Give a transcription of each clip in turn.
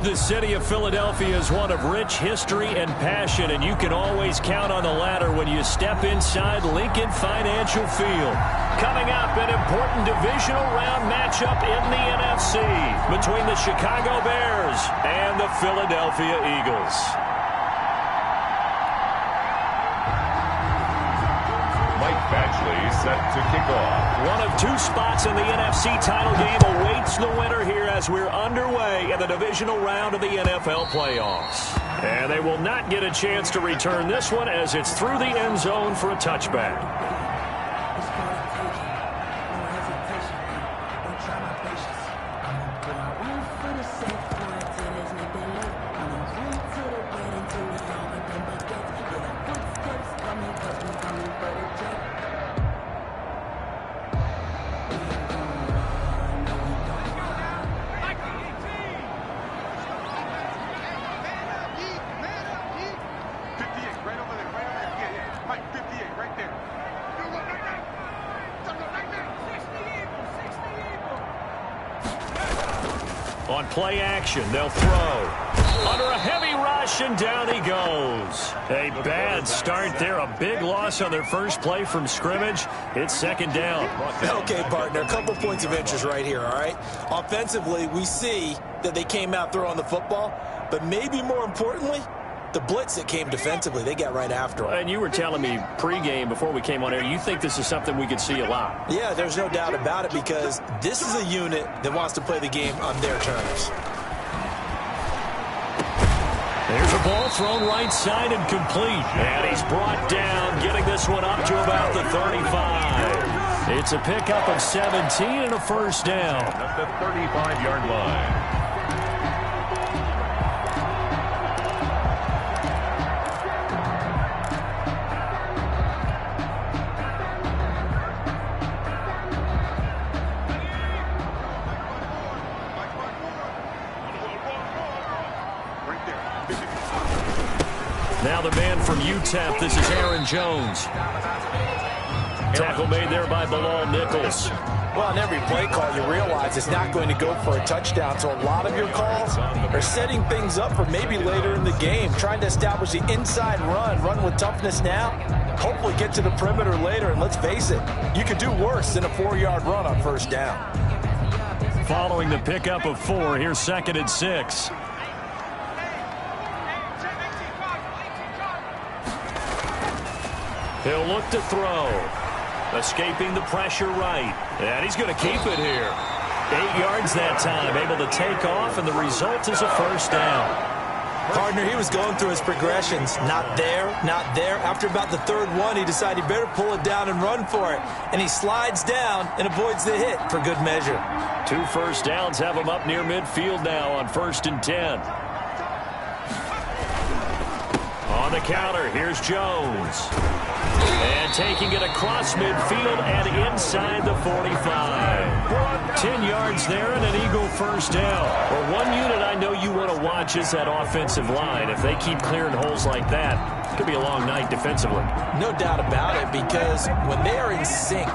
The city of Philadelphia is one of rich history and passion, and you can always count on the latter when you step inside Lincoln Financial Field. Coming up, an important divisional round matchup in the NFC between the Chicago Bears and the Philadelphia Eagles. Set to kick off. One of two spots in the NFC title game awaits the winner here as we're underway in the divisional round of the NFL playoffs. And they will not get a chance to return this one as it's through the end zone for a touchback. On play action, they'll throw. Under a heavy rush, and down he goes. A bad start there. A big loss on their first play from scrimmage. It's second down. Okay, partner, a couple points of interest right here, all right? Offensively, we see that they came out throwing the football, but maybe more importantly, the blitz that came defensively, they got right after him. And you were telling me pregame before we came on air, you think this is something we could see a lot. Yeah, there's no doubt about it because this is a unit that wants to play the game on their terms. There's a ball thrown right side and complete. And he's brought down, getting this one up to about the 35. It's a pickup of 17 and a first down. At the 35-yard line. Now the man from UTEP, this is Aaron Jones. Tackle made there by Bilal Nichols. Well, on every play call, you realize it's not going to go for a touchdown. So a lot of your calls are setting things up for maybe later in the game, trying to establish the inside run with toughness now, hopefully get to the perimeter later. And let's face it, you could do worse than a 4-yard run on first down. Following the pickup of 4, here's 2nd and 6. He'll look to throw. Escaping the pressure right. And he's going to keep it here. 8 yards that time. Able to take off, and the result is a first down. Partner, he was going through his progressions. Not there, not there. After about the 3rd one, he decided he better pull it down and run for it. And he slides down and avoids the hit for good measure. 2 first downs have him up near midfield now on 1st and 10. On the counter, here's Jones. And taking it across midfield and inside the 45. 10 yards there and an Eagle first down. Well, one unit I know you want to watch is that offensive line. If they keep clearing holes like that, it could be a long night defensively. No doubt about it, because when they are in sync,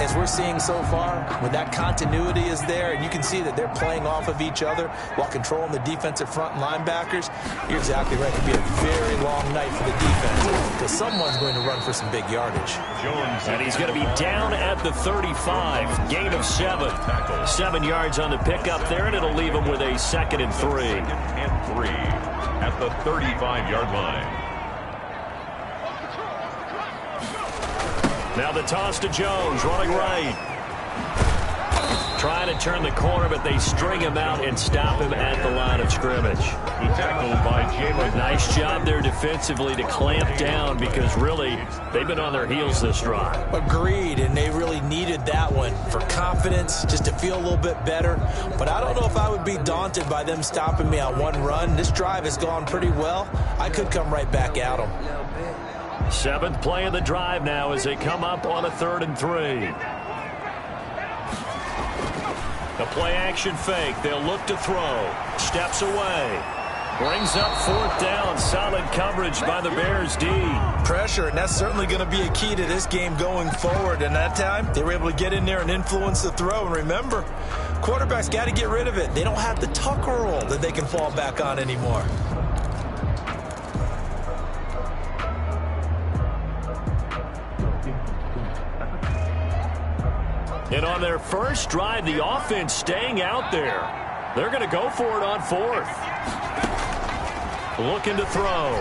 as we're seeing so far, when that continuity is there and you can see that they're playing off of each other while controlling the defensive front and linebackers, you're exactly right. It could be a very long night for the defense because someone's going to run for some big yardage. And he's going to be down at the 35. Gain of 7. 7 yards on the pickup there, and it'll leave him with a 2nd and 3. 2nd and 3 at the 35-yard line. Now the toss to Jones, running right. Trying to turn the corner, but they string him out and stop him at the line of scrimmage. The tackle by Jalen. Nice job there defensively to clamp down because really they've been on their heels this drive. Agreed, and they really needed that one for confidence, just to feel a little bit better. But I don't know if I would be daunted by them stopping me on one run. This drive has gone pretty well. I could come right back at them. 7th play of the drive now as they come up on a 3rd and 3. The play action fake. They'll look to throw. Steps away. Brings up 4th down. Solid coverage by the Bears D. Pressure, and that's certainly going to be a key to this game going forward. And that time, they were able to get in there and influence the throw. And remember, quarterbacks got to get rid of it. They don't have the tuck rule. that they can fall back on anymore. And on their first drive, the offense staying out there. They're going to go for it on fourth. Looking to throw.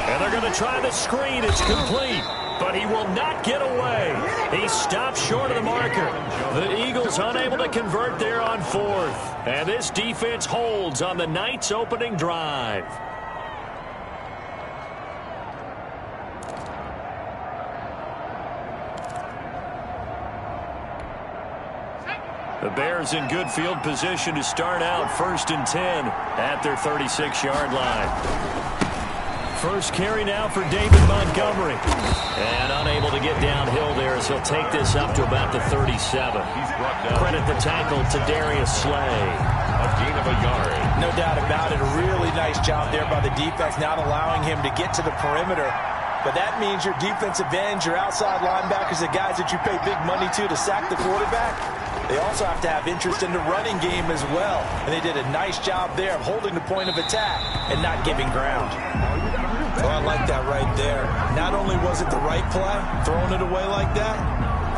And they're going to try the screen. It's complete. But he will not get away. He stopped short of the marker. The Eagles unable to convert there on fourth. And this defense holds on the night's opening drive. The Bears in good field position to start out 1st and 10 at their 36-yard line. First carry now for David Montgomery. And unable to get downhill there as he'll take this up to about the 37. Credit the tackle to Darius Slay. A gain of a yard. No doubt about it. A really nice job there by the defense, not allowing him to get to the perimeter. But that means your defensive ends, your outside linebackers, the guys that you pay big money to sack the quarterback, they also have to have interest in the running game as well. And they did a nice job there of holding the point of attack and not giving ground. Oh, I like that right there. Not only was it the right play, throwing it away like that,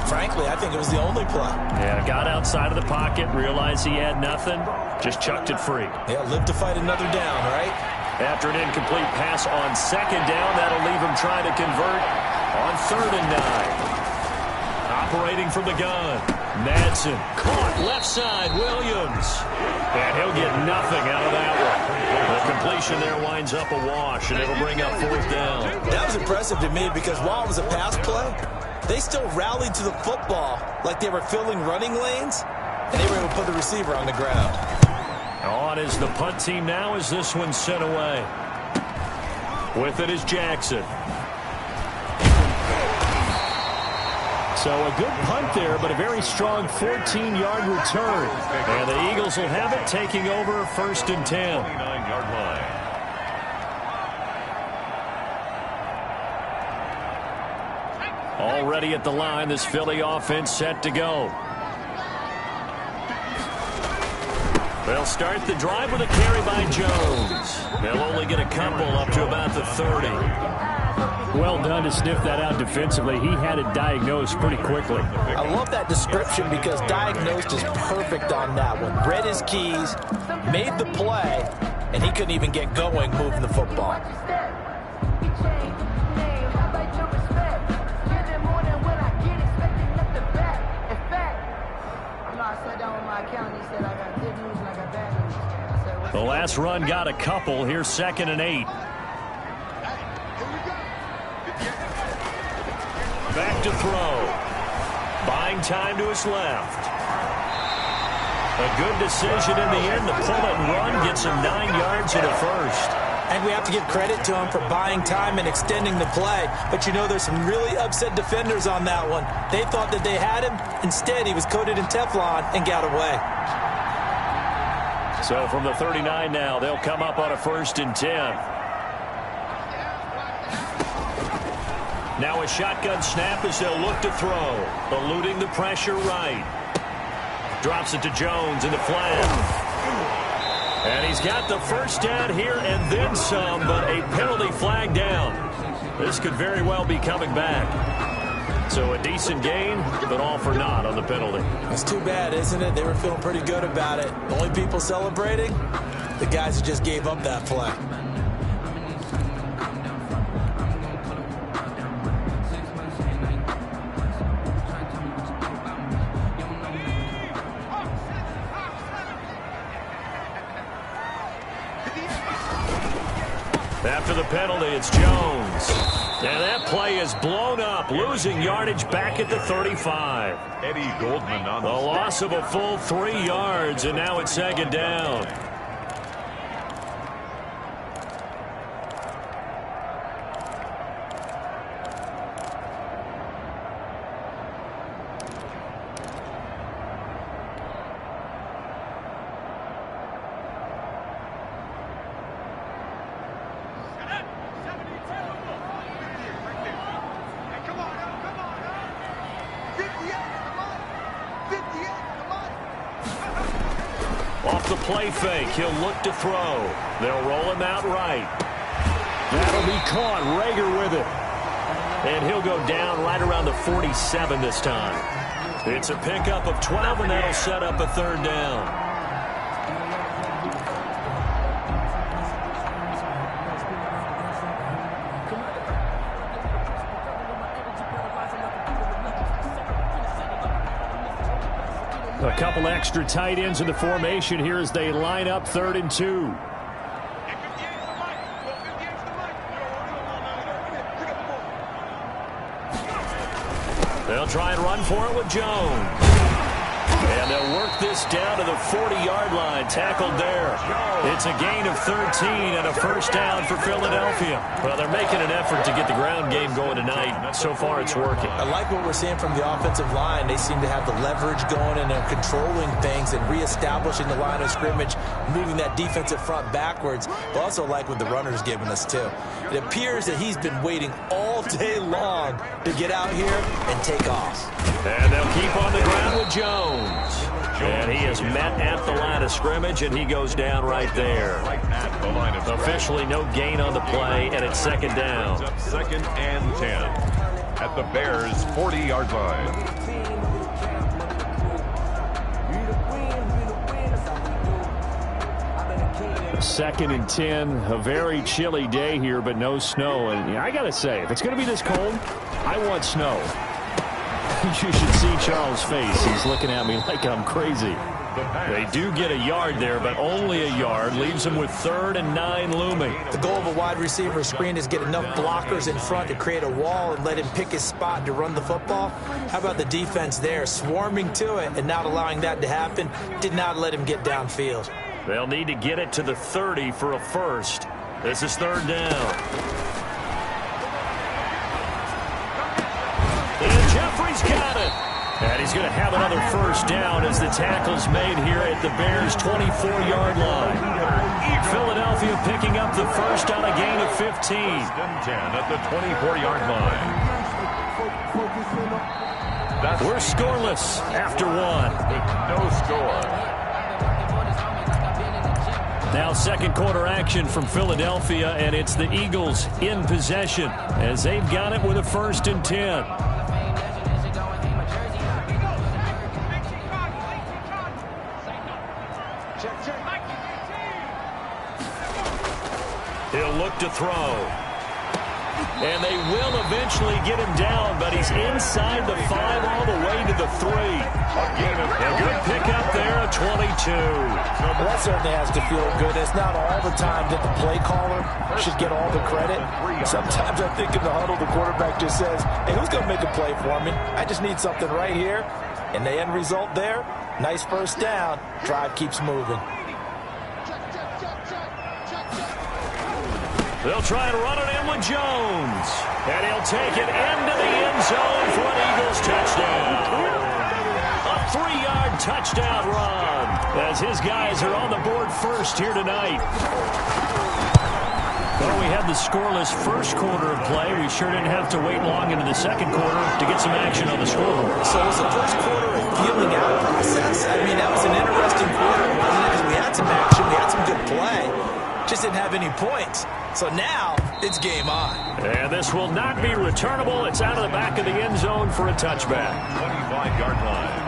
frankly, I think it was the only play. Yeah, got outside of the pocket, realized he had nothing, just chucked it free. Yeah, live to fight another down, right? After an incomplete pass on 2nd down, that'll leave him trying to convert on 3rd and 9. Operating from the gun. Madsen caught left side. Williams. And he'll get nothing out of that one. The completion there winds up a wash, and it'll bring up 4th down. That was impressive to me because while it was a pass play, they still rallied to the football like they were filling running lanes, and they were able to put the receiver on the ground. On is the punt team now as this one's sent away. With it is Jackson. So a good punt there, but a very strong 14-yard return. And the Eagles will have it, taking over 1st and 10. 29-yard line. Already at the line, this Philly offense set to go. They'll start the drive with a carry by Jones. They'll only get a couple up to about the 30. Well done to sniff that out defensively. He had it diagnosed pretty quickly. I love that description because diagnosed is perfect on that one. Read his keys, made the play, and he couldn't even get going moving the football. The last run got a couple. Here's 2nd and 8. Back to throw. Buying time to his left. A good decision in the end. The pull and run gets him 9 yards and a first. And we have to give credit to him for buying time and extending the play. But you know, there's some really upset defenders on that one. They thought that they had him. Instead, he was coated in Teflon and got away. So from the 39 now, they'll come up on a 1st and 10. Now a shotgun snap as they'll look to throw. Eluding the pressure right. Drops it to Jones in the flat. And he's got the first down here and then some, but a penalty flag down. This could very well be coming back. So a decent gain, but all for naught on the penalty. That's too bad, isn't it? They were feeling pretty good about it. Only people celebrating, the guys who just gave up that play. After the penalty, it's Jones. And that play is blown up, losing yardage back at the 35. Eddie Goldman on the loss of a full 3 yards, and now it's 2nd down. play fake. He'll look to throw. They'll roll him out right. That'll be caught. Rager with it. And he'll go down right around the 47 this time. It's a pickup of 12, and that'll set up a third down. A couple extra tight ends in the formation here as they line up 3rd and 2. They'll try and run for it with Jones. And they'll work this down to the 40-yard line. Tackled there. It's a gain of 13 and a first down for Philadelphia. Well, they're making an effort to get the ground game going tonight. So far, it's working. I like what we're seeing from the offensive line. They seem to have the leverage going, and they're controlling things and reestablishing the line of scrimmage, moving that defensive front backwards. But also like what the runner's giving us, too. It appears that he's been waiting all day long to get out here and take off. And they'll keep on the ground with Jones. And he is met at the line of scrimmage, and he goes down right there. Officially no gain on the play, and it's 2nd down. 2nd and 10 at the Bears' 40-yard line. Second and 10, a very chilly day here, but no snow. And I got to say, if it's going to be this cold, I want snow. You should see Charles' face. He's looking at me like I'm crazy. They do get a yard there, but only a yard. Leaves them with 3rd and 9 looming. The goal of a wide receiver screen is get enough blockers in front to create a wall and let him pick his spot to run the football. How about the defense there, swarming to it and not allowing that to happen? Did not let him get downfield. They'll need to get it to the 30 for a first. This is 3rd down. And Jeffrey's got it. And he's going to have another first down as the tackle's made here at the Bears' 24-yard line. Philadelphia picking up the first on a gain of 15. 1st and 10 at the 24-yard line. We're scoreless after 1. With no score. Now 2nd quarter action from Philadelphia, and it's the Eagles in possession as they've got it with a 1st and 10. He'll look to throw. And they will eventually get him down, but he's inside the 5 all the way to the 3. A good pickup there, a 22. Well, that certainly has to feel good. It's not all the time that the play caller should get all the credit. Sometimes I think in the huddle, the quarterback just says, hey, who's going to make a play for me? I just need something right here. And the end result there, nice first down. Drive keeps moving. They'll try and run it in with Jones. And he'll take it into the end zone for an Eagles touchdown. A 3-yard touchdown run as his guys are on the board first here tonight. Well, we had the scoreless first quarter of play. We sure didn't have to wait long into the 2nd quarter to get some action on the scoreboard. So was the first quarter a feeling out process? I mean, that was an interesting quarter, wasn't it? Because we had some action, we had some good play. Just didn't have any points. So now it's game on. And this will not be returnable. It's out of the back of the end zone for a touchback. 25-yard line.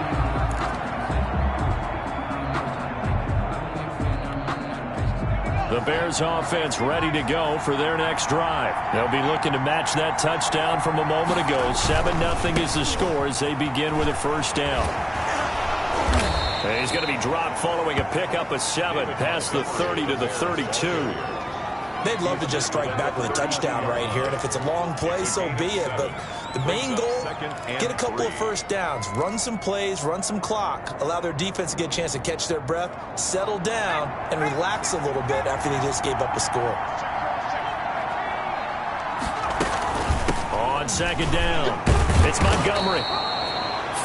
The Bears offense ready to go for their next drive. They'll be looking to match that touchdown from a moment ago. 7-0 is the score as they begin with a first down. And he's going to be dropped following a pickup of 7 past the 30 to the 32. They'd love to just strike back with a touchdown right here, and if it's a long play, so be it. But the main goal, get a couple of first downs, run some plays, run some clock, allow their defense to get a chance to catch their breath, settle down, and relax a little bit after they just gave up a score. On 2nd down, it's Montgomery.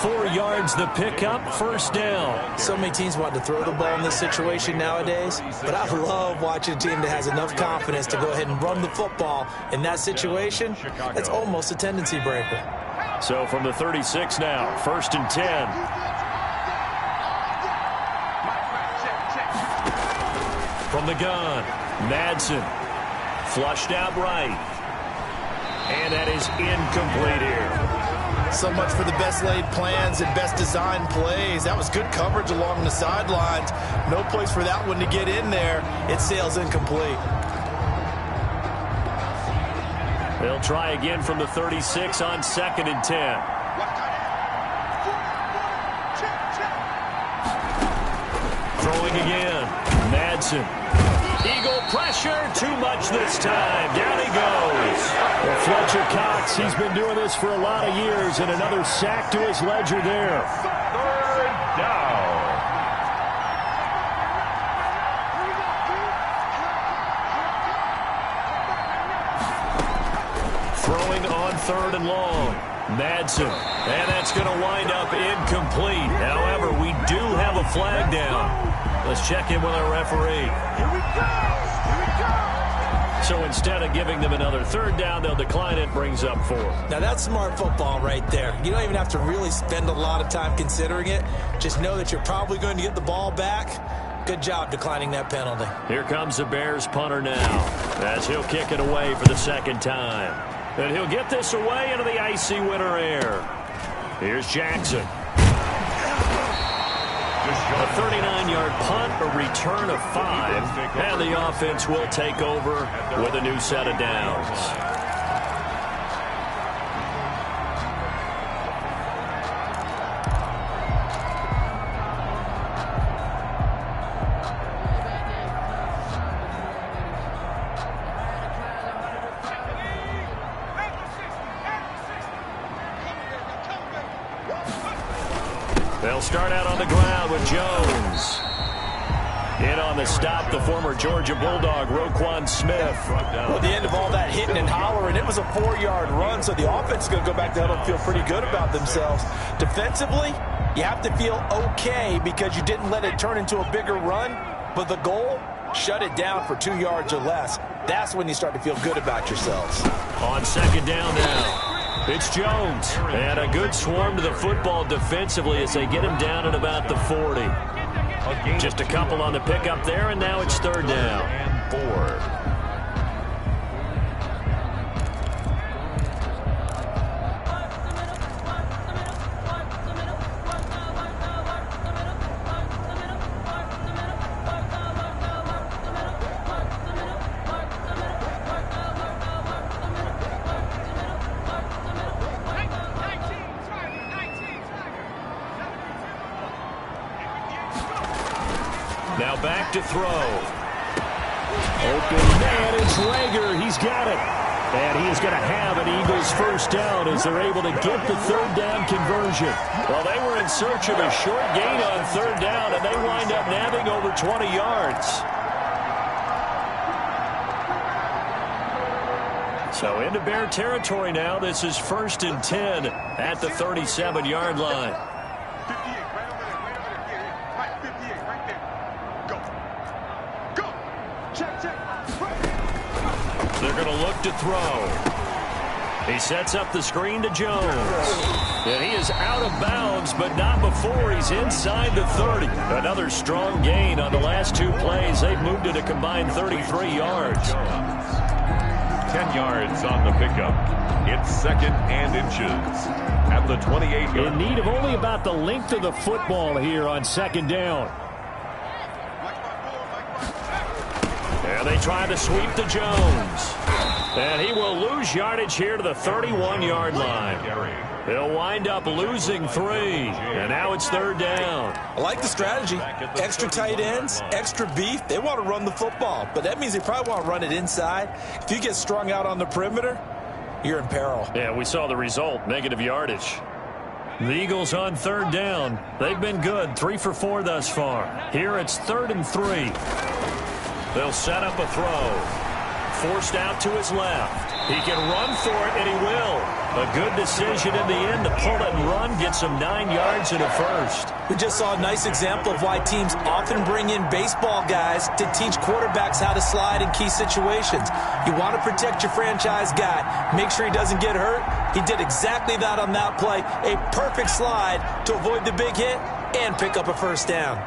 4 yards the pickup, first down. So many teams want to throw the ball in this situation nowadays, but I love watching a team that has enough confidence to go ahead and run the football. In that situation, that's almost a tendency breaker. So from the 36 now, 1st and 10. from the gun. Madsen flushed out right. And that is incomplete here. So much for the best laid plans and best designed plays. That was good coverage along the sidelines. No place for that one to get in there. It sails incomplete. They'll try again from the 36 on 2nd and 10. Throwing again. Madsen. Eagle pressure. Too much this time. Down he goes. Well, Fletcher Cox, he's been doing this for a lot of years, and another sack to his ledger there. 3rd down. Throwing on 3rd and long. Madsen. And that's going to wind up incomplete. However, we do have a flag down. Let's check in with our referee. Here we go! Here we go! So instead of giving them another 3rd down, they'll decline it, brings up 4. Now that's smart football right there. You don't even have to really spend a lot of time considering it. Just know that you're probably going to get the ball back. Good job declining that penalty. Here comes the Bears punter now, as he'll kick it away for the 2nd time. And he'll get this away into the icy winter air. Here's Jackson. A 39-yard punt, a return of 5, and the offense will take over with a new set of downs. They'll start out on the ground with Jones. In on the stop, the former Georgia Bulldog, Roquan Smith. Well, at the end of all that hitting and hollering, it was a 4-yard run, so the offense is going to go back to huddle and feel pretty good about themselves. Defensively, you have to feel okay because you didn't let it turn into a bigger run, but the goal, shut it down for 2 yards or less. That's when you start to feel good about yourselves. On 2nd down now. It's Jones, and a good swarm to the football defensively as they get him down at about the 40. Just a couple on the pickup there, and now it's 3rd down. And 4. Now back to throw. Open man, it's Rager. He's got it. And he is going to have an Eagles 1st down as they're able to get the 3rd down conversion. Well, they were in search of a short gain on 3rd down, and they wind up nabbing over 20 yards. So into Bear territory now. This is 1st and 10 at the 37-yard line. 58, right over there, right 58, right there. Go. Go. Check, check. They're going to look to throw. He sets up the screen to Jones. And he is out of bounds, but not before he's inside the 30. Another strong gain on the last 2 plays. They've moved it a combined 33 yards. 10 yards on the pickup. It's 2nd and inches at the 28-yard. In need of only about the length of the football here on 2nd down. And they try to sweep to Jones. And he will lose yardage here to the 31-yard line. He'll wind up losing 3. And now it's 3rd down. I like the strategy. Extra tight ends, extra beef. They want to run the football, but that means they probably want to run it inside. If you get strung out on the perimeter, you're in peril. Yeah, we saw the result, negative yardage. The Eagles on 3rd down. They've been good, 3 for 4 thus far. Here it's 3rd and 3. They'll set up a throw. Forced out to his left. He can run for it, and he will. A good decision in the end to pull it and run, get some 9 yards and a 1st. We just saw a nice example of why teams often bring in baseball guys to teach quarterbacks how to slide in key situations. You want to protect your franchise guy. Make sure he doesn't get hurt. He did exactly that on that play. A perfect slide to avoid the big hit and pick up a 1st down.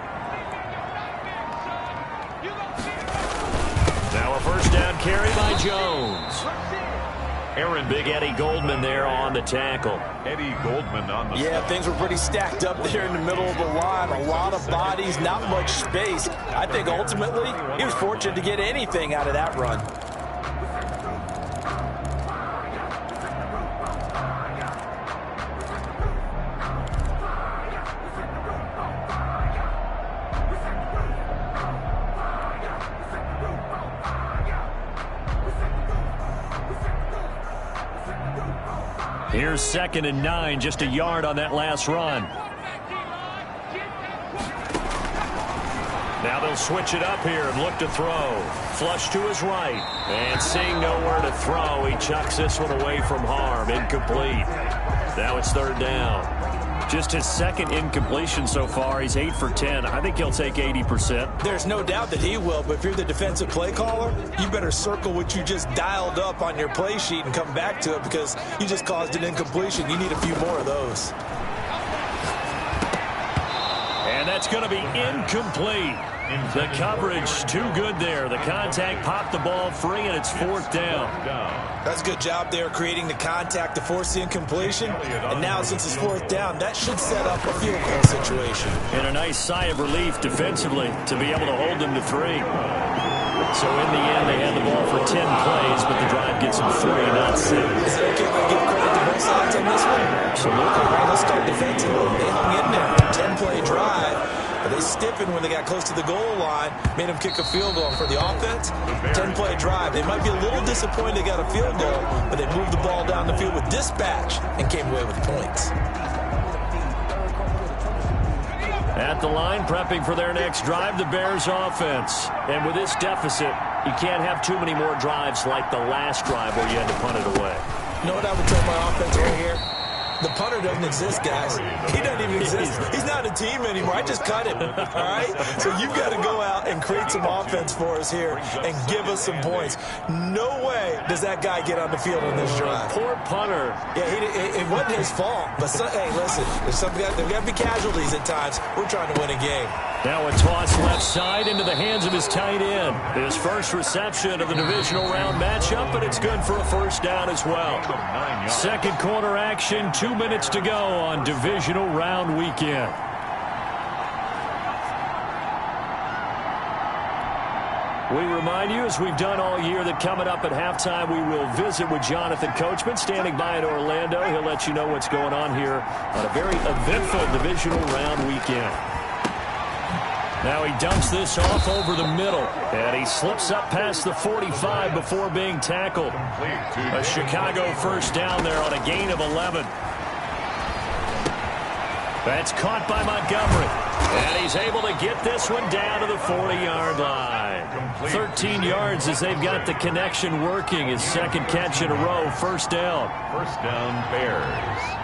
carry by Jones. Big Eddie Goldman there on the tackle. Eddie Goldman on the Yeah, things were pretty stacked up there in the middle of the line. A lot of bodies, not much space. I think ultimately he was fortunate to get anything out of that run. Here's 2nd and 9, just a yard on that last run. Now they'll switch it up here and look to throw. Flush to his right. And seeing nowhere to throw, he chucks this one away from harm. Incomplete. Now it's 3rd down. Just his 2nd incompletion so far. He's 8 for 10. I think he'll take 80%. There's no doubt that he will, but if you're the defensive play caller, you better circle what you just dialed up on your play sheet and come back to it because you just caused an incompletion. You need a few more of those. And that's going to be incomplete. The coverage too good there. The contact popped the ball free, and it's 4th down. That's a good job there creating the contact to force the incompletion. And now since it's 4th down, that should set up a field goal situation. And a nice sigh of relief defensively to be able to hold them to 3. So in the end, they had the ball for 10 plays, but the drive gets them 3, not 6. Is it okay if I give credit to both sides on this one? Absolutely. All right, let's start defensively. They hung in there. 10-play drive. But they stiffened when they got close to the goal line, made them kick a field goal. For the offense, 10-play drive. They might be a little disappointed they got a field goal, but they moved the ball down the field with dispatch and came away with points. At the line, prepping for their next drive, the Bears offense. And with this deficit, you can't have too many more drives like the last drive where you had to punt it away. You know what I would tell my offense right here? The punter doesn't exist, guys. He doesn't even exist. He's not a team anymore. I just cut him, all right? So you've got to go out and create some offense for us here and give us some points. No way does that guy get on the field on this drive. Poor punter. Yeah, it wasn't his fault. But, hey, listen, there's got to be casualties at times. We're trying to win a game. Now a toss left side into the hands of his tight end. His first reception of the divisional round matchup, but it's good for a 1st down as well. 2nd quarter action, 2 minutes to go on divisional round weekend. We remind you, as we've done all year, that coming up at halftime, we will visit with Jonathan Coachman, standing by in Orlando. He'll let you know what's going on here on a very eventful divisional round weekend. Now he dumps this off over the middle, and he slips up past the 45 before being tackled. A Chicago 1st down there on a gain of 11. That's caught by Montgomery, and he's able to get this one down to the 40-yard line. 13 yards as they've got the connection working. His 2nd catch in a row, 1st down. 1st down, Bears.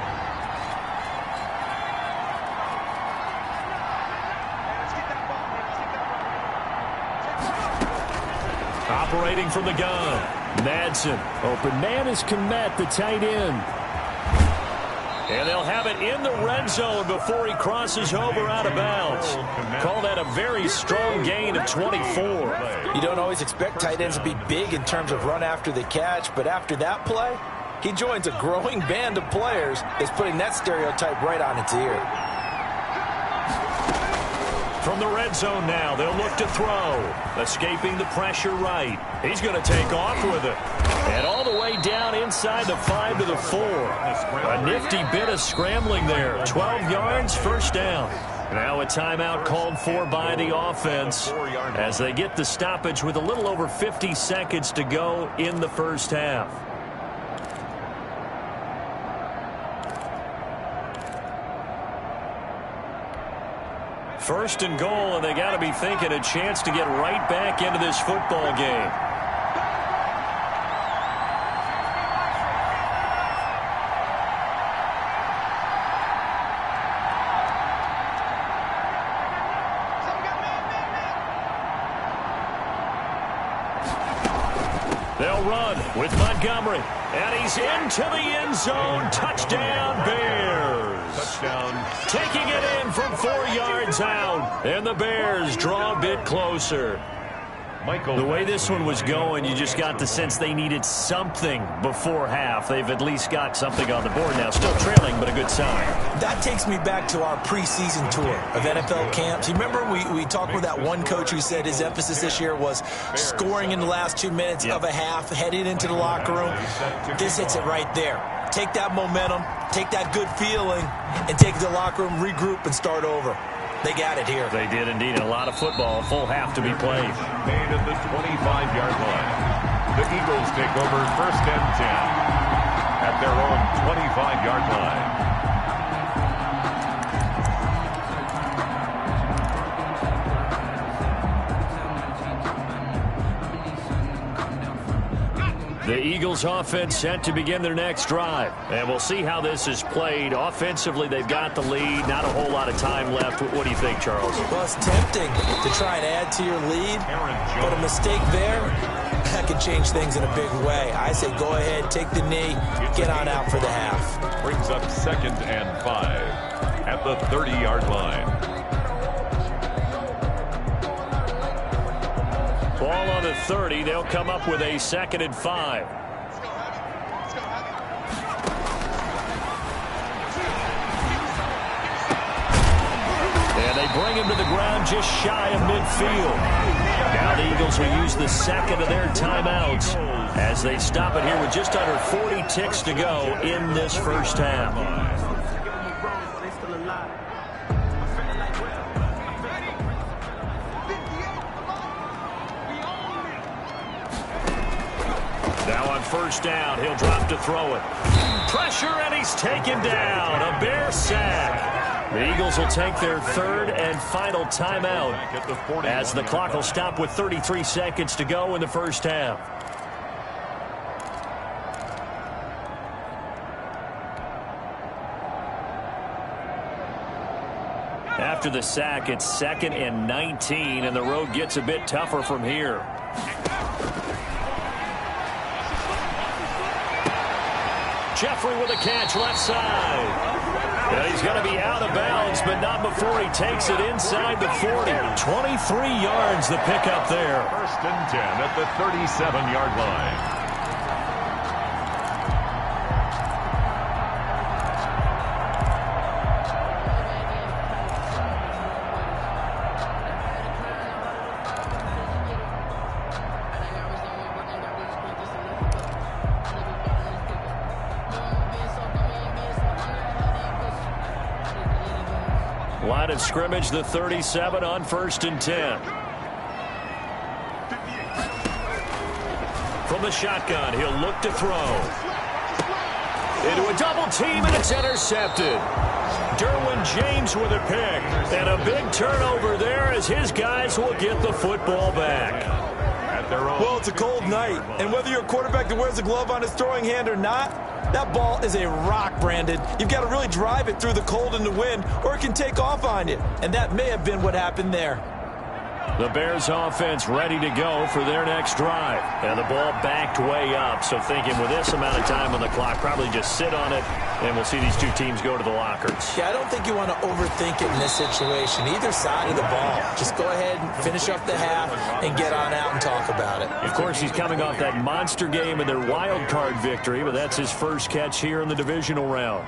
Operating from the gun, Madsen. Open man is Kmet, the tight end. And they'll have it in the red zone before he crosses over out of bounds. Call that a very strong gain of 24. You don't always expect tight ends to be big in terms of run after the catch, but after that play, he joins a growing band of players that's putting that stereotype right on its ear. From the red zone now, they'll look to throw. Escaping the pressure right. He's going to take off with it. And all the way down inside the 5 to the 4. A nifty bit of scrambling there. 12 yards, 1st down. Now a timeout called for by the offense as they get the stoppage with a little over 50 seconds to go in the 1st half. First and goal, and they got to be thinking a chance to get right back into this football game. They'll run with Montgomery, and he's into the end zone. Touchdown, Bears. Touchdown. Taking it in from 4 yards out, and the Bears draw a bit closer. The way this one was going, you just got the sense they needed something before half. They've at least got something on the board now. Still trailing, but a good sign. That takes me back to our preseason tour of NFL camps. You remember we talked with that one coach who said his emphasis this year was scoring in the last 2 minutes of a half, heading into the locker room. This hits it right there. Take that momentum, take that good feeling, and take it to the locker room, regroup, and start over. They got it here. They did indeed. And a lot of football, a full half to be played. Made at the 25-yard line. The Eagles take over 1st and 10 at their own 25-yard line. The Eagles offense set to begin their next drive. And we'll see how this is played. Offensively, they've got the lead. Not a whole lot of time left. What do you think, Charles? Well, it's tempting to try and add to your lead, but a mistake there, that could change things in a big way. I say go ahead, take the knee, get on out for the half. Brings up 2nd and 5 at the 30-yard line. Ball on the 30. They'll come up with a 2nd and 5. And they bring him to the ground just shy of midfield. Now the Eagles will use the 2nd of their timeouts as they stop it here with just under 40 ticks to go in this first half. Now on 1st down, he'll drop to throw it. Pressure, and he's taken down. A Bear sack. The Eagles will take their 3rd and final timeout as the clock will stop with 33 seconds to go in the first half. After the sack, it's 2nd and 19, and the road gets a bit tougher from here. Jeffrey with a catch left side. And he's going to be out of bounds, but not before he takes it inside the 40. 23 yards the pickup there. 1st and 10 at the 37-yard line. Line of scrimmage, the 37 on 1st and 10. From the shotgun, he'll look to throw. Into a double team, and it's intercepted. Derwin James with a pick. And a big turnover there as his guys will get the football back. Well, it's a cold night, and whether you're a quarterback that wears a glove on his throwing hand or not, that ball is a rock, Brandon. You've got to really drive it through the cold and the wind, or it can take off on you. And that may have been what happened there. The Bears offense ready to go for their next drive. And the ball backed way up. So thinking with this amount of time on the clock, probably just sit on it, and we'll see these two teams go to the lockers. Yeah, I don't think you want to overthink it in this situation. Either side of the ball. Just go ahead and finish up the half and get on out and talk about it. Of course, he's coming off that monster game and their wild card victory, but that's his first catch here in the divisional round.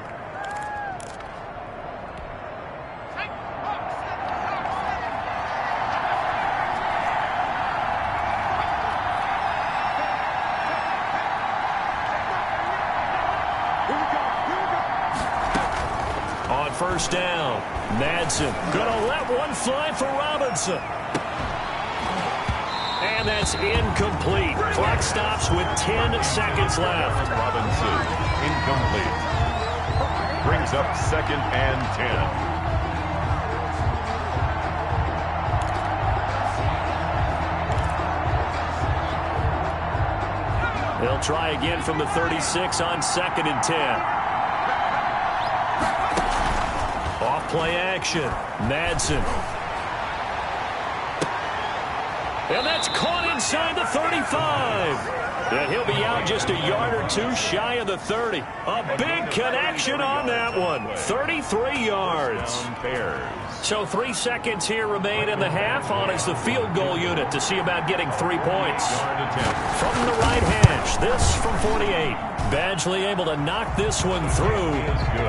On 1st down, Madsen gonna let one fly for Robinson. And that's incomplete. Clock stops with 10 seconds left. Robinson, incomplete. Brings up 2nd and 10. They'll try again from the 36 on 2nd and 10. Off play action. Madsen. And that's caught inside the 35. And he'll be out just a yard or two shy of the 30. A big connection on that one. 33 yards. So 3 seconds here remain in the half. On is the field goal unit to see about getting 3 points. From the right hash, this from 48. Badgley able to knock this one through,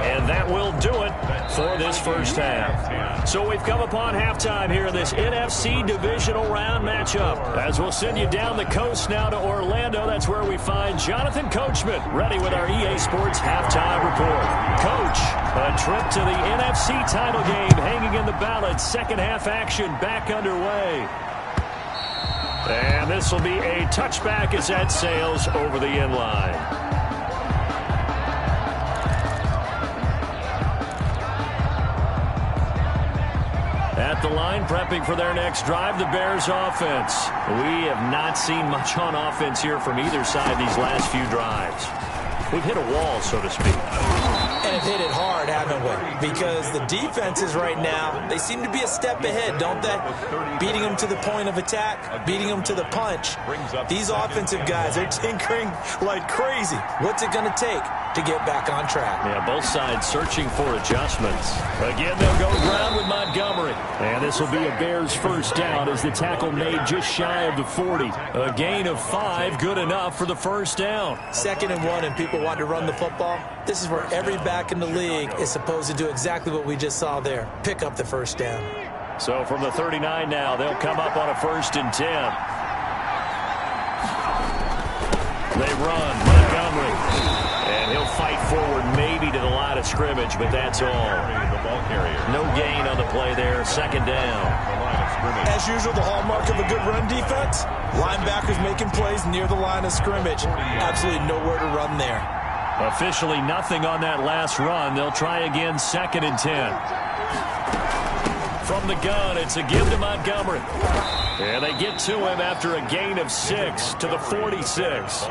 and that will do it for this first half. So we've come upon halftime here in this NFC Divisional Round matchup. As we'll send you down the coast now to Orlando, that's where we find Jonathan Coachman ready with our EA Sports halftime report. Coach, a trip to the NFC title game hanging in the balance. Second half action back underway. And this will be a touchback as that sails over the end line. At the line, prepping for their next drive, the Bears offense. We have not seen much on offense here from either side these last few drives. We've hit a wall, so to speak. And have hit it hard, haven't we? Because the defenses right now, they seem to be a step ahead, don't they? Beating them to the point of attack, beating them to the punch. These offensive guys are tinkering like crazy. What's it going to take to get back on track? Yeah, both sides searching for adjustments. Again, they'll go ground with Montgomery. And this will be a Bears first down as the tackle made just shy of the 40. A gain of 5, good enough for the first down. 2nd and 1, and people want to run the football. This is where every back in the league is supposed to do exactly what we just saw there. Pick up the first down. So from the 39 now, they'll come up on a 1st and 10. They run, Montgomery. And he'll fight forward maybe to the line of scrimmage, but that's all. No gain on the play there. 2nd down. As usual, the hallmark of a good run defense, linebackers making plays near the line of scrimmage. Absolutely nowhere to run there. Officially nothing on that last run. They'll try again, 2nd and 10. From the gun, it's a give to Montgomery. And they get to him after a gain of 6 to the 46.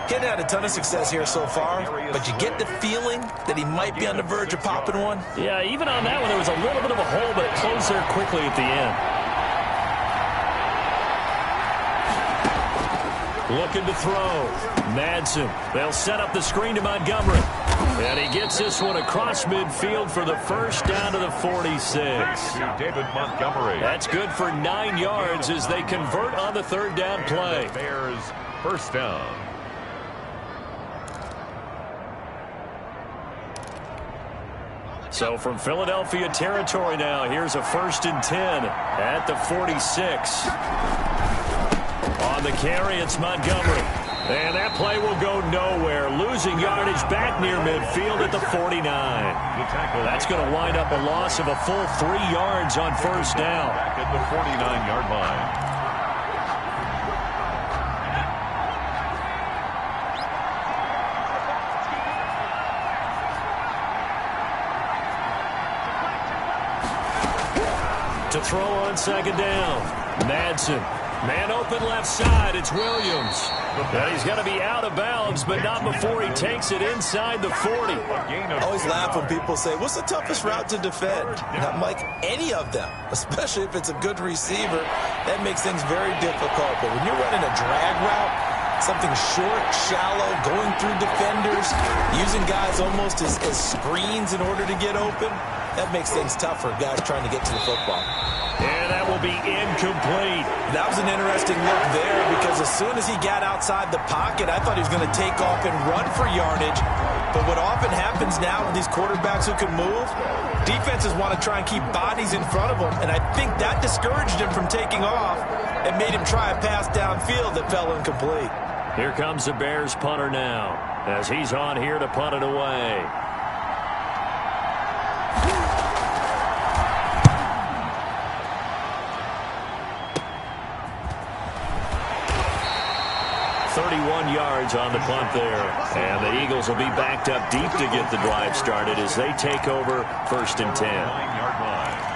Getting had a ton of success here so far, but you get the feeling that he might be on the verge of popping one. Yeah, even on that one, there was a little bit of a hole, but it closed there quickly at the end. Looking to throw. Madsen. They'll set up the screen to Montgomery. And he gets this one across midfield for the first down to the 46. David Montgomery. That's good for 9 yards as they convert on the 3rd down play. Bears first down. So from Philadelphia territory now, here's a 1st and 10 at the 46. On the carry, it's Montgomery. And that play will go nowhere. Losing yardage back near midfield at the 49. That's going to wind up a loss of a full 3 yards on 1st down. Back at the 49-yard line. To throw on 2nd down. Madsen. Man open left side. It's Williams. And he's going to be out of bounds, but not before he takes it inside the 40. I always laugh when people say, what's the toughest route to defend? And I'm like, any of them, especially if it's a good receiver. That makes things very difficult. But when you're running a drag route, something short, shallow, going through defenders, using guys almost as screens in order to get open, that makes things tough for guys trying to get to the football. And that will be incomplete. That was an interesting look there because as soon as he got outside the pocket, I thought he was going to take off and run for yardage. But what often happens now with these quarterbacks who can move, defenses want to try and keep bodies in front of them. And I think that discouraged him from taking off and made him try a pass downfield that fell incomplete. Here comes the Bears punter now as he's on here to punt it away. Yards on the punt there. And the Eagles will be backed up deep to get the drive started as they take over 1st and 10. 9-yard line.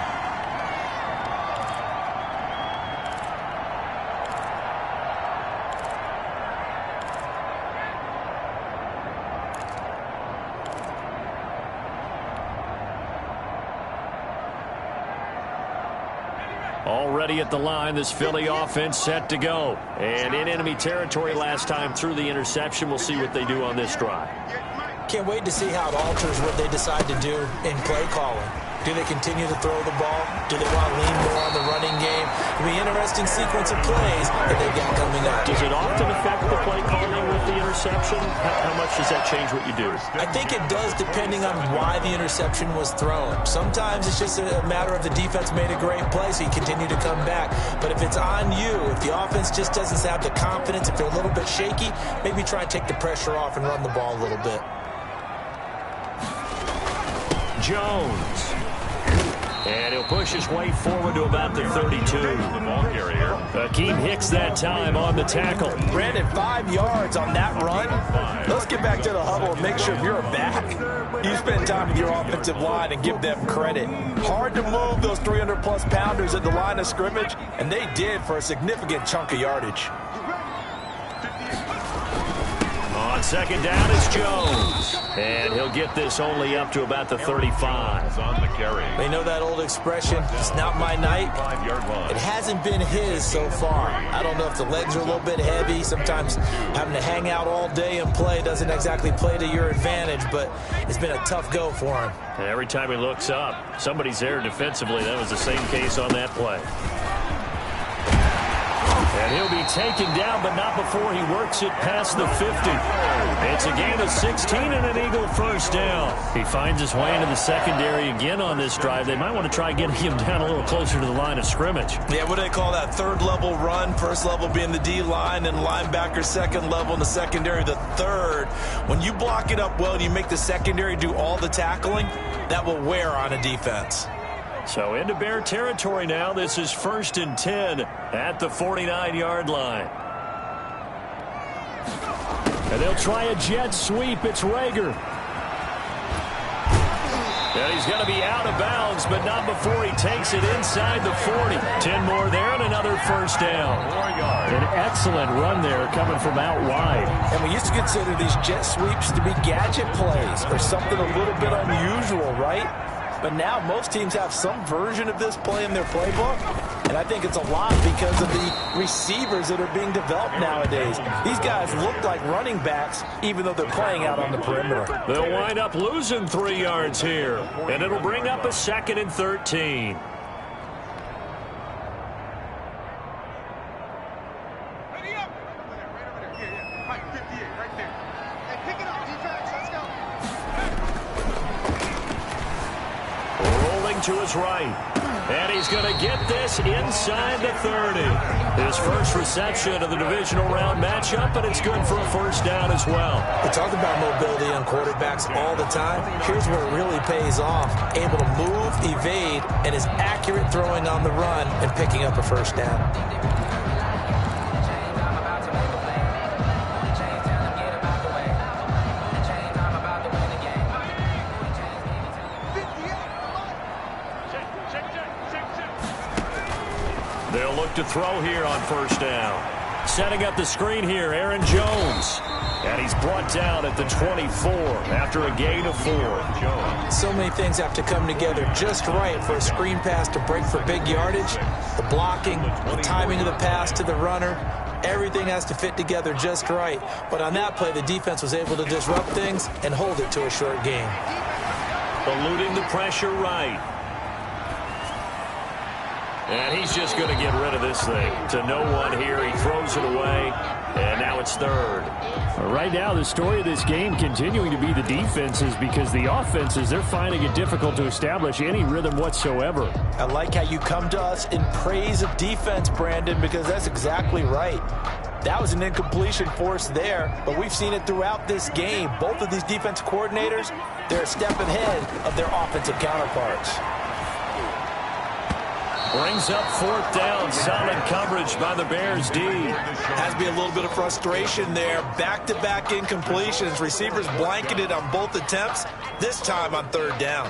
Already at the line, this Philly offense set to go. And in enemy territory last time through the interception. We'll see what they do on this drive. Can't wait to see how it alters what they decide to do in play calling. Do they continue to throw the ball? Do they want to lean more on the running game? It'll be an interesting sequence of plays that they've got coming up. Does it often affect the play calling with the interception? How much does that change what you do? I think it does, depending on why the interception was thrown. Sometimes it's just a matter of the defense made a great play, so you continue to come back. But if it's on you, if the offense just doesn't have the confidence, if they're a little bit shaky, maybe try and take the pressure off and run the ball a little bit. Jones. And he'll push his way forward to about the 32. The ball carrier. Akeem Hicks that time on the tackle. Brandon, 5 yards on that run. Let's get back to the huddle and make sure if you're a back, you spend time with your offensive line and give them credit. Hard to move those 300-plus pounders at the line of scrimmage, and they did for a significant chunk of yardage. On second down, it's Jones. And he'll get this only up to about the 35. On the carry. They know that old expression, it's not my night. 5-yard line. It hasn't been his so far. I don't know if the legs are a little bit heavy. Sometimes having to hang out all day and play doesn't exactly play to your advantage, but it's been a tough go for him. And every time he looks up, somebody's there defensively. That was the same case on that play. And he'll be taken down, but not before he works it past the 50. It's a gain of 16 and an Eagle first down. He finds his way into the secondary again on this drive. They might want to try getting him down a little closer to the line of scrimmage. Yeah, what do they call that? Third level run. First level being the D-line and linebacker. Second level in the secondary, the third. When you block it up well and you make the secondary do all the tackling, that will wear on a defense. So into Bear territory now. This is 1st and 10 at the 49-yard line. And they'll try a jet sweep. It's Rager. And he's going to be out of bounds, but not before he takes it inside the 40. 10 more there and another first down. An excellent run there coming from out wide. And we used to consider these jet sweeps to be gadget plays or something a little bit unusual, right? But now most teams have some version of this play in their playbook, and I think it's a lot because of the receivers that are being developed nowadays. These guys look like running backs, even though they're playing out on the perimeter. They'll wind up losing 3 yards here, and it'll bring up a 2nd and 13. Ready up. Right over there. Yeah. Mike, 58, right there. Hey, pick it up, defense. Let's go. Rolling to his right. And he's going to get this inside the 30. His first reception of the divisional round matchup, and it's good for a first down as well. We talk about mobility on quarterbacks all the time. Here's where it really pays off. Able to move, evade, and is accurate throwing on the run and picking up a first down. They'll look to throw here on first down. Setting up the screen here, Aaron Jones. And he's brought down at the 24 after a gain of 4. So many things have to come together just right for a screen pass to break for big yardage. The blocking, the timing of the pass to the runner, everything has to fit together just right. But on that play, the defense was able to disrupt things and hold it to a short gain. Eluding the pressure right. And he's just going to get rid of this thing to no one here. He throws it away, and now it's 3rd. Right now, the story of this game continuing to be the defenses, because the offenses, they're finding it difficult to establish any rhythm whatsoever. I like how you come to us in praise of defense, Brandon, because that's exactly right. That was an incompletion force there, but we've seen it throughout this game. Both of these defense coordinators, they're a step ahead of their offensive counterparts. Brings up 4th down. Solid coverage by the Bears D. Has to be a little bit of frustration there. Back-to-back incompletions. Receivers blanketed on both attempts, this time on 3rd down.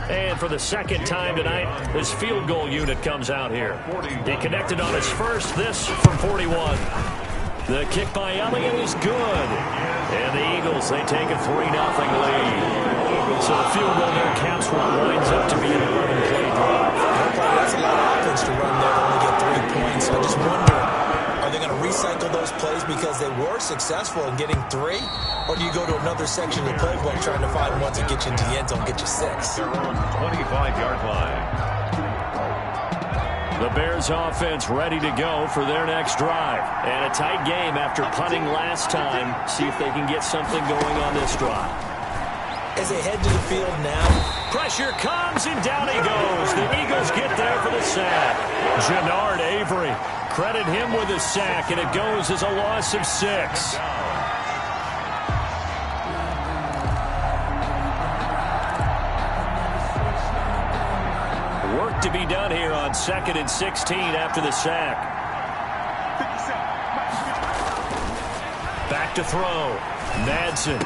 And for the second time tonight, his field goal unit comes out here. He connected on his first, this from 41. The kick by Elliott is good. And the Eagles, they take a 3-0 lead. So the field goal there caps what winds up to be an 11-play drive. That's a lot of offense to run there to only get 3 points. I just wonder, are they going to recycle those plays because they were successful in getting 3? Or do you go to another section of the playbook trying to find ones that get you into the end zone, get you 6? Their own 25-yard line. The Bears offense ready to go for their next drive. And a tight game after punting last time. See if they can get something going on this drive. As they head to the field now. Pressure comes, and down he goes. The Eagles get there for the sack. Jannard Avery, credit him with a sack, and it goes as a loss of 6. Work to be done here on 2nd and 16 after the sack. Back to throw. Madsen.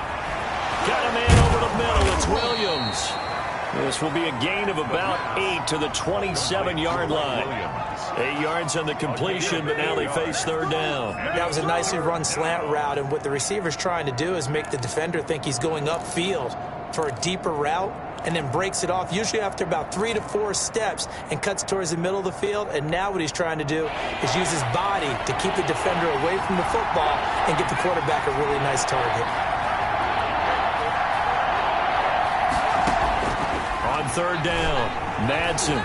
Got a man over the middle. It's Williams. This will be a gain of about 8 to the 27-yard line. 8 yards on the completion, but now they face 3rd down. That was a nicely run slant route, and what the receiver's trying to do is make the defender think he's going upfield for a deeper route, and then breaks it off, usually after about 3 to 4 steps, and cuts towards the middle of the field. And now what he's trying to do is use his body to keep the defender away from the football and get the quarterback a really nice target. On 3rd down, Madsen.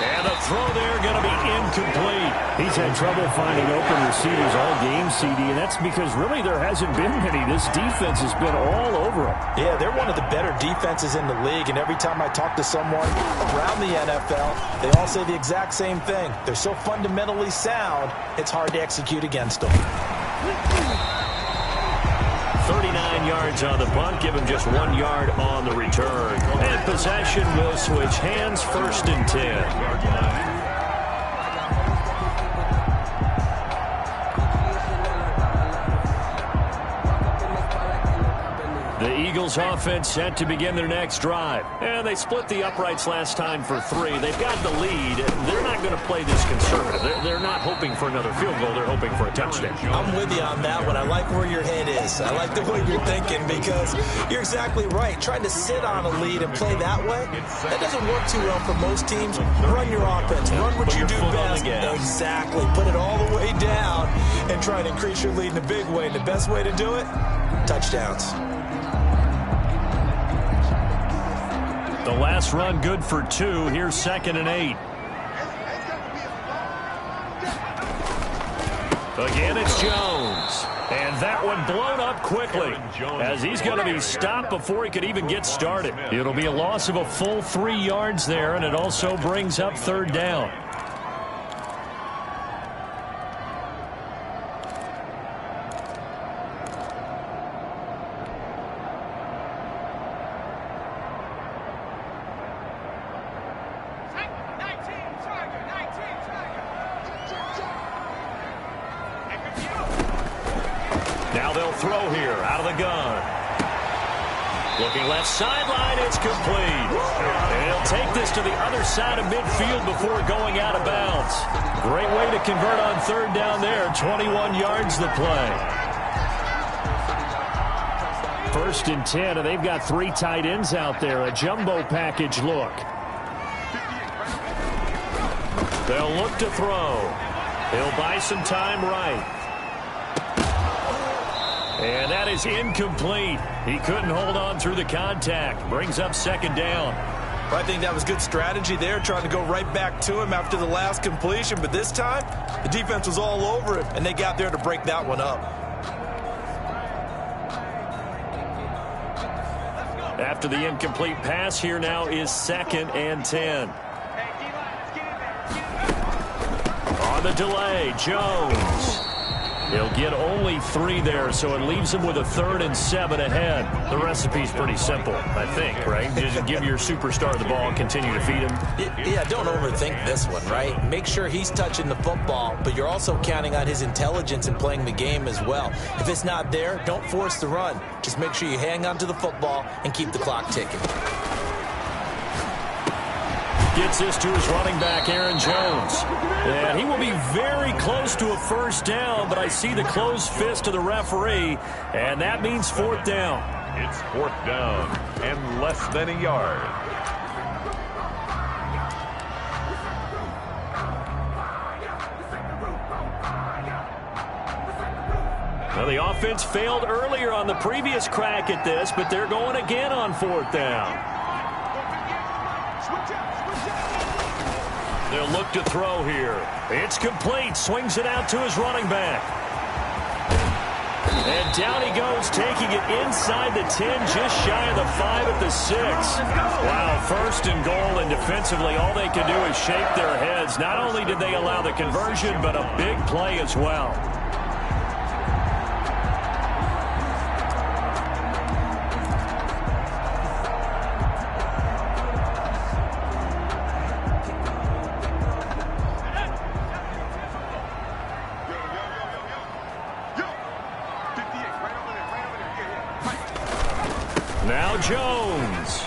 And the throw there going to be incomplete. He's had trouble finding open receivers all game, CD, and that's because really there hasn't been many. This defense has been all over him. Yeah, they're one of the better defenses in the league, and every time I talk to someone around the NFL, they all say the exact same thing. They're so fundamentally sound, it's hard to execute against them. 39 yards on the punt, give him just 1 yard on the return. And possession will switch hands, 1st and 10. The Eagles offense set to begin their next drive. And they split the uprights last time for 3. They've got the lead. They're not going to play this conservative. They're not hoping for another field goal. They're hoping for a touchdown. I'm with you on that one. I like where your head is. I like the way you're thinking because you're exactly right. Trying to sit on a lead and play that way, that doesn't work too well for most teams. Run your offense. Run what you do best. Exactly. Put it all the way down and try and increase your lead in a big way. And the best way to do it, touchdowns. The last run good for 2. Here's 2nd and 8. Again, it's Jones. And that one blown up quickly as he's going to be stopped before he could even get started. It'll be a loss of a full 3 yards there, and it also brings up 3rd down. Now they'll throw here out of the gun. Looking left sideline, it's complete. And he'll take this to the other side of midfield before going out of bounds. Great way to convert on 3rd down there. 21 yards the play. 1st and 10, and they've got 3 tight ends out there. A jumbo package look. They'll look to throw. He'll buy some time right. And that is incomplete. He couldn't hold on through the contact. Brings up 2nd down. I think that was good strategy there, trying to go right back to him after the last completion. But this time, the defense was all over him, and they got there to break that one up. After the incomplete pass, here now is 2nd and 10. On the delay, Jones. He'll get only 3 there, so it leaves him with a 3rd and 7 ahead. The recipe's pretty simple, I think, right? Just give your superstar the ball and continue to feed him. Yeah, don't overthink this one, right? Make sure he's touching the football, but you're also counting on his intelligence in playing the game as well. If it's not there, don't force the run. Just make sure you hang on to the football and keep the clock ticking. Gets this to his running back, Aaron Jones. And he will be very close to a 1st down, but I see the closed fist of the referee, and that means 4th down. It's 4th down and less than a yard. Well, the offense failed earlier on the previous crack at this, but they're going again on 4th down. They'll look to throw here. It's complete. Swings it out to his running back. And down he goes, taking it inside the 10, just shy of the 5 at the 6. Wow, 1st and goal, and defensively all they can do is shake their heads. Not only did they allow the conversion, but a big play as well. Now Jones.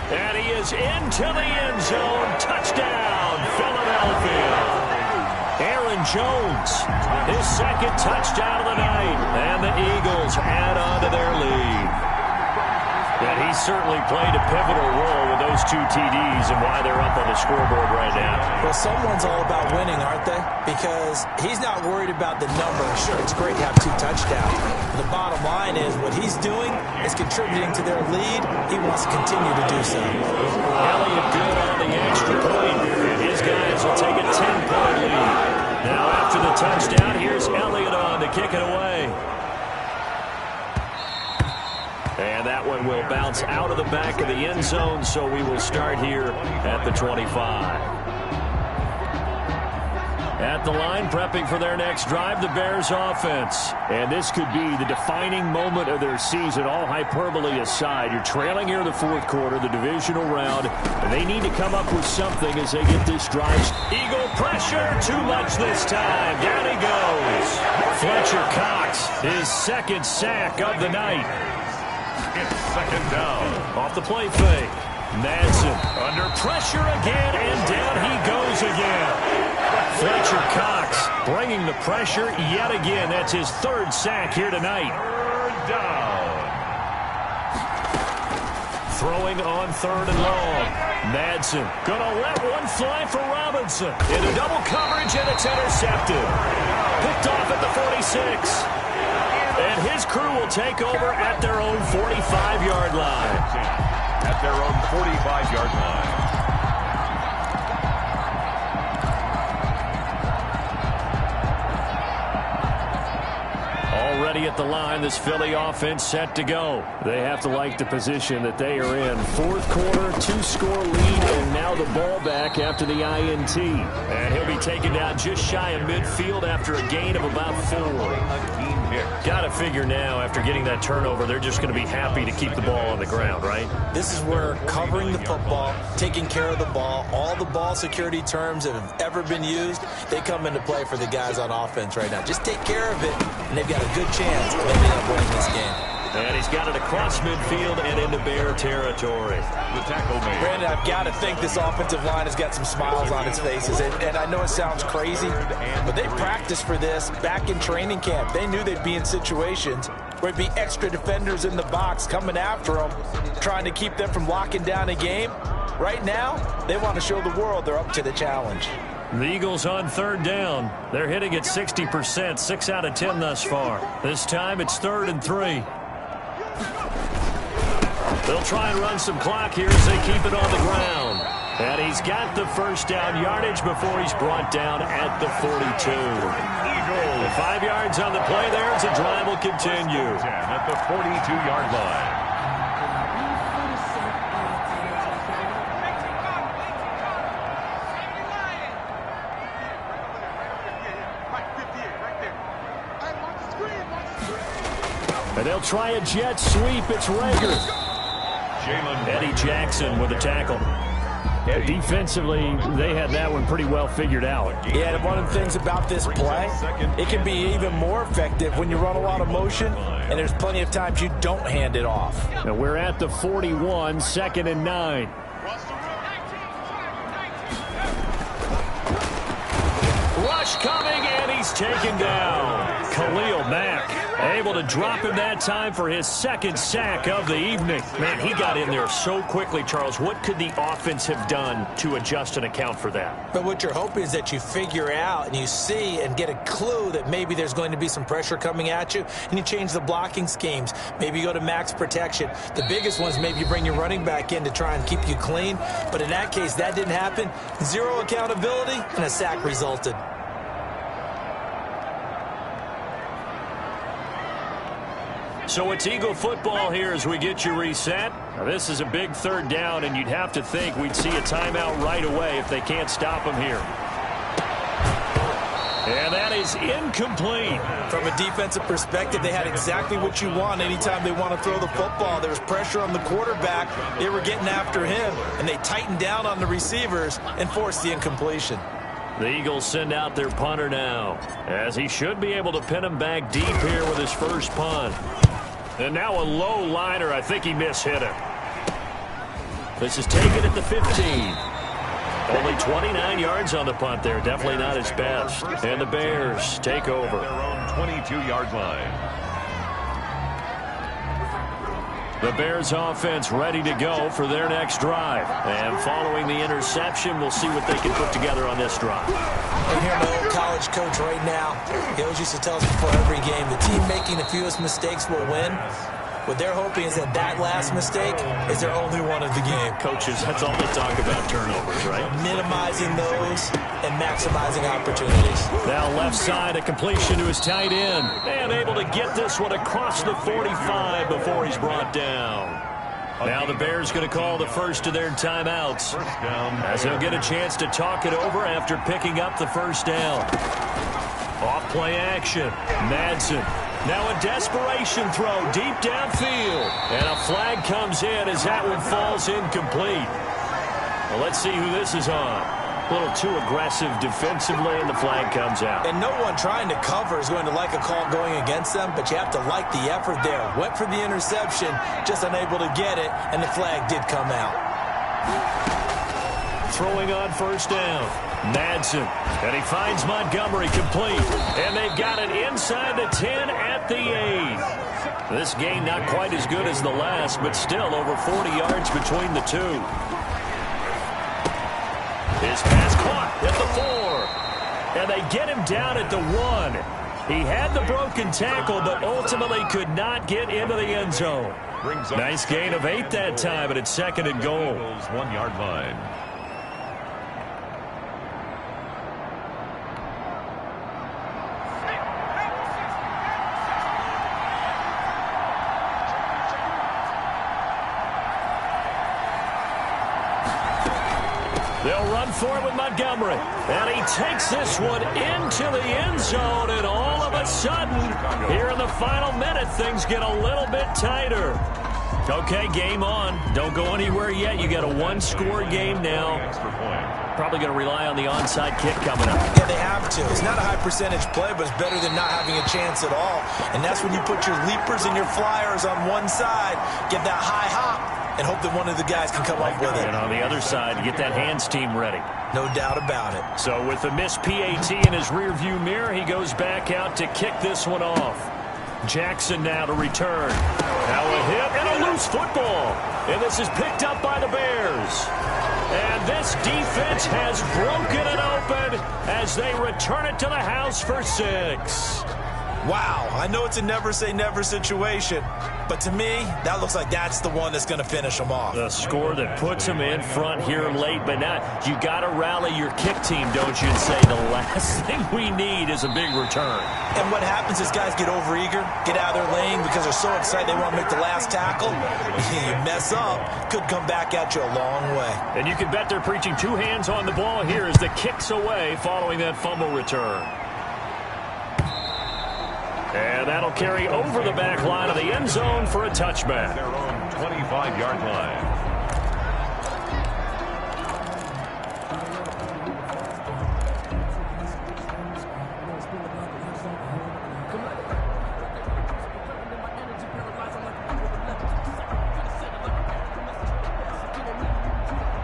And he is into the end zone. Touchdown, Philadelphia. Aaron Jones, his 2nd touchdown of the night. And the Eagles add on to their lead. And he certainly played a pivotal role with those 2 TDs and why they're up on the scoreboard right now. Well, someone's all about winning, aren't they? Because he's not worried about the number. Sure, it's great to have 2 touchdowns. The bottom line is what he's doing is contributing to their lead. He wants to continue to do so. Elliott good on the extra point. And his guys will take a 10-point lead. Now after the touchdown, here's Elliott on to kick it away. And that one will bounce out of the back of the end zone, so we will start here at the 25. At the line, prepping for their next drive, the Bears offense. And this could be the defining moment of their season, all hyperbole aside. You're trailing here in the 4th quarter, the divisional round, and they need to come up with something as they get this drive. Eagle pressure, too much this time. Down he goes. Fletcher Cox, his 2nd sack of the night. It's 2nd down. Off the play fake. Madsen under pressure again, and down he goes again. Fletcher Cox bringing the pressure yet again. That's his 3rd sack here tonight. 3rd down. Throwing on 3rd and long. Madsen gonna let one fly for Robinson. Into double coverage, and it's intercepted. Picked off at the 46. And his crew will take over at their own 45-yard line. At their own 45-yard line. Already at the line, this Philly offense set to go. They have to like the position that they are in. 4th quarter, 2-score lead, and now the ball back after the INT. And he'll be taken down just shy of midfield after a gain of about 4. Got to figure now, after getting that turnover, they're just going to be happy to keep the ball on the ground, right? This is where covering the football, taking care of the ball, all the ball security terms that have ever been used, they come into play for the guys on offense right now. Just take care of it, and they've got a good chance of ending up winning this game. And he's got it across midfield and into Bear territory. The tackle made. Brandon, I've got to think this offensive line has got some smiles on its faces. And I know it sounds crazy, but they practiced for this back in training camp. They knew they'd be in situations where it'd be extra defenders in the box coming after them, trying to keep them from locking down a game. Right now, they want to show the world they're up to the challenge. The Eagles on 3rd down. They're hitting at 60%, 6 out of 10 thus far. This time it's 3rd and 3. They'll try and run some clock here as they keep it on the ground. And he's got the 1st down yardage before he's brought down at the 42. Eagles. 5 yards on the play there as the drive will continue. 10 at the 42-yard line. And they'll try a jet sweep. It's Rager. Eddie Jackson with a tackle. Defensively, they had that one pretty well figured out. Yeah, and one of the things about this play, it can be even more effective when you run a lot of motion, and there's plenty of times you don't hand it off. Now we're at the 41, 2nd and 9. Rush coming, and he's taken down. Khalil Mack able to drop him that time for his second sack of the evening. Man, he got in there so quickly, Charles. What could the offense have done to adjust and account for that? But what you're hoping is that you figure out and you see and get a clue that maybe there's going to be some pressure coming at you, and you change the blocking schemes. Maybe you go to max protection. The biggest one is maybe you bring your running back in to try and keep you clean. But in that case, that didn't happen. Zero accountability, and a sack resulted. So it's Eagle football here as we get you reset. Now, this is a big third down, and you'd have to think we'd see a timeout right away if they can't stop them here. And that is incomplete. From a defensive perspective, they had exactly what you want anytime they want to throw the football. There was pressure on the quarterback. They were getting after him, and they tightened down on the receivers and forced the incompletion. The Eagles send out their punter now, as he should be able to pin him back deep here with his first punt. And now a low liner. I think he mishit him. This is taken at the 15. Only 29 yards on the punt there. Definitely not his best. And the Bears take over. Their own 22-yard line. The Bears offense ready to go for their next drive. And following the interception, we'll see what they can put together on this drive. I hear my old college coach right now. He always used to tell us before every game, the team making the fewest mistakes will win. What they're hoping is that that last mistake is their only one of the game. Coaches, that's all they talk about, turnovers, right? Minimizing those and maximizing opportunities. Now left side, a completion to his tight end. And able to get this one across the 45 before he's brought down. Now the Bears going to call the first of their timeouts, as they'll get a chance to talk it over after picking up the first down. Off play action. Madsen. Now a desperation throw deep downfield. And a flag comes in as that one falls incomplete. Well, let's see who this is on. A little too aggressive defensively, and the flag comes out. And no one trying to cover is going to like a call going against them, but you have to like the effort there. Went for the interception, just unable to get it, and the flag did come out. Throwing on first down. Madsen, and he finds Montgomery complete. And they've got it inside the 10 at the 8. This game not quite as good as the last, but still over 40 yards between the two. His pass caught at the 4. And they get him down at the 1. He had the broken tackle, but ultimately could not get into the end zone. Nice gain of 8 that time, and it's second and goal. 1-yard line. They'll run for it with Montgomery. And he takes this one into the end zone. And all of a sudden, here in the final minute, things get a little bit tighter. Okay, game on. Don't go anywhere yet. You got a one-score game now. Probably going to rely on the onside kick coming up. Yeah, they have to. It's not a high-percentage play, but it's better than not having a chance at all. And that's when you put your leapers and your flyers on one side, get that high hop, and hope that one of the guys can come up with it. And on the other side, get that hands team ready. No doubt about it. So with the missed PAT in his rearview mirror, he goes back out to kick this one off. Jackson now to return. Now a hit and a loose football. And this is picked up by the Bears. And this defense has broken it open as they return it to the house for 6. Wow, I know it's a never-say-never situation, but to me, that looks like that's the one that's going to finish them off. The score that puts them in front here late, but now you got to rally your kick team, don't you, and say the last thing we need is a big return. And what happens is guys get overeager, get out of their lane because they're so excited they want to make the last tackle. You mess up, could come back at you a long way. And you can bet they're preaching 2 hands on the ball here as the kick's away following that fumble return. And that'll carry over the back line of the end zone for a touchback. Their own 25-yard line.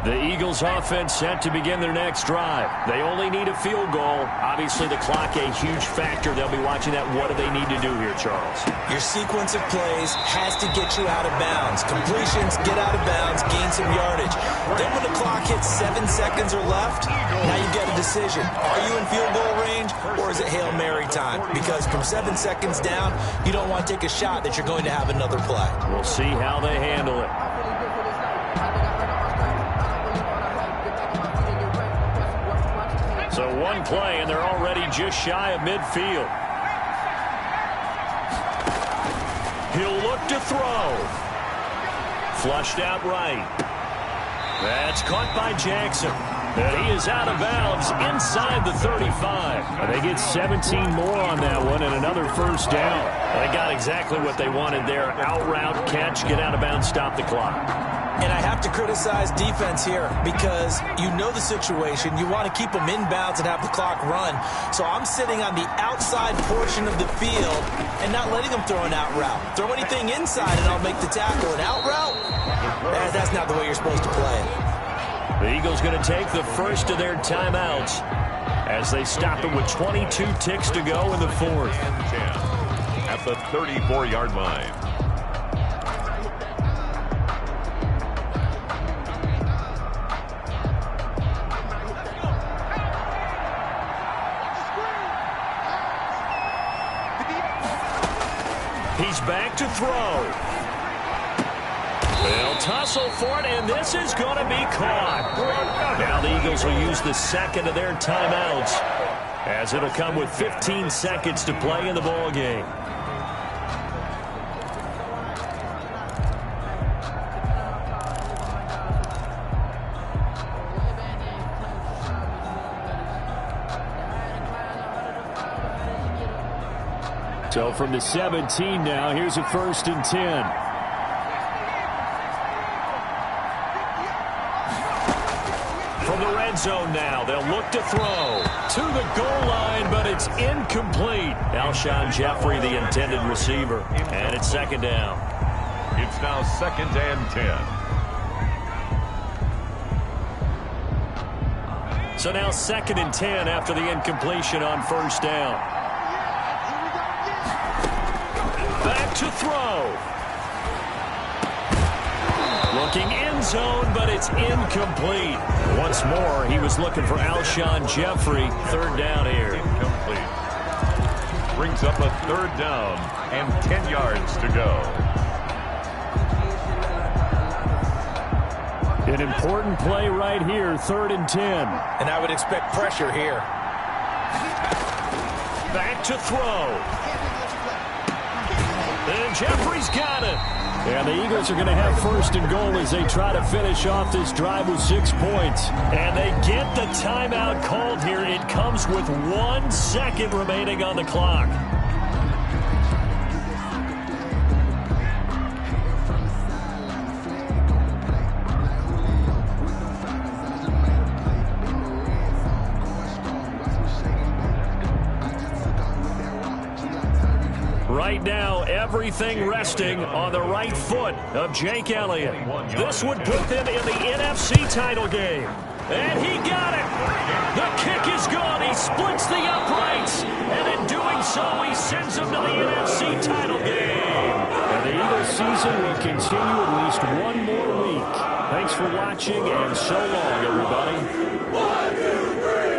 The Eagles offense set to begin their next drive. They only need a field goal. Obviously, the clock a huge factor. They'll be watching that. What do they need to do here, Charles? Your sequence of plays has to get you out of bounds. Completions, get out of bounds, gain some yardage. Then when the clock hits 7 seconds or left, now you get a decision. Are you in field goal range or is it Hail Mary time? Because from 7 seconds down, you don't want to take a shot that you're going to have another play. We'll see how they handle it. So one play, and they're already just shy of midfield. He'll look to throw. Flushed out right. That's caught by Jackson. And he is out of bounds inside the 35. And they get 17 more on that one and another first down. They got exactly what they wanted there. Out route, catch, get out of bounds, stop the clock. And I have to criticize defense here because you know the situation. You want to keep them inbounds and have the clock run. So I'm sitting on the outside portion of the field and not letting them throw an out route. Throw anything inside and I'll make the tackle. An out route? That's not the way you're supposed to play it. The Eagles going to take the first of their timeouts as they stop it with 22 ticks to go in the fourth. And 10 at the 34-yard line. He's back to throw. They'll tussle for it, and this is going to be caught. Now the Eagles will use the second of their timeouts as it'll come with 15 seconds to play in the ball game. So from the 17 now, here's a 1st and 10. From the red zone now, they'll look to throw to the goal line, but it's incomplete. Alshon Jeffrey, the intended receiver, and it's second down. It's now 2nd and 10. So now 2nd and 10 after the incompletion on first down. Back to throw. Looking end zone, but it's incomplete. Once more, he was looking for Alshon Jeffrey. 3rd down here. Incomplete. Brings up a 3rd down and 10 yards to go. An important play right here, 3rd and 10. And I would expect pressure here. Back to throw. And Jeffrey's got it. And the Eagles are going to have 1st and goal as they try to finish off this drive with 6 points. And they get the timeout called here. It comes with 1 second remaining on the clock. Right now, everything resting on the right foot of Jake Elliott. This would put them in the NFC title game. And he got it. The kick is gone. He splits the uprights. And in doing so, he sends them to the NFC title game. And the Eagles season will continue at least 1 more week. Thanks for watching, and so long, everybody. 1, 2, 3.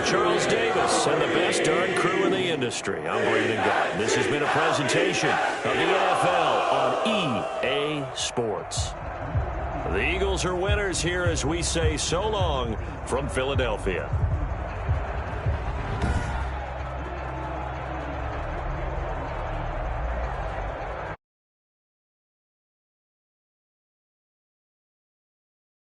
Charles Davis and the best darn crew in the industry. I'm Brandon Gott. This has been a presentation of the NFL on EA Sports. The Eagles are winners here as we say so long from Philadelphia.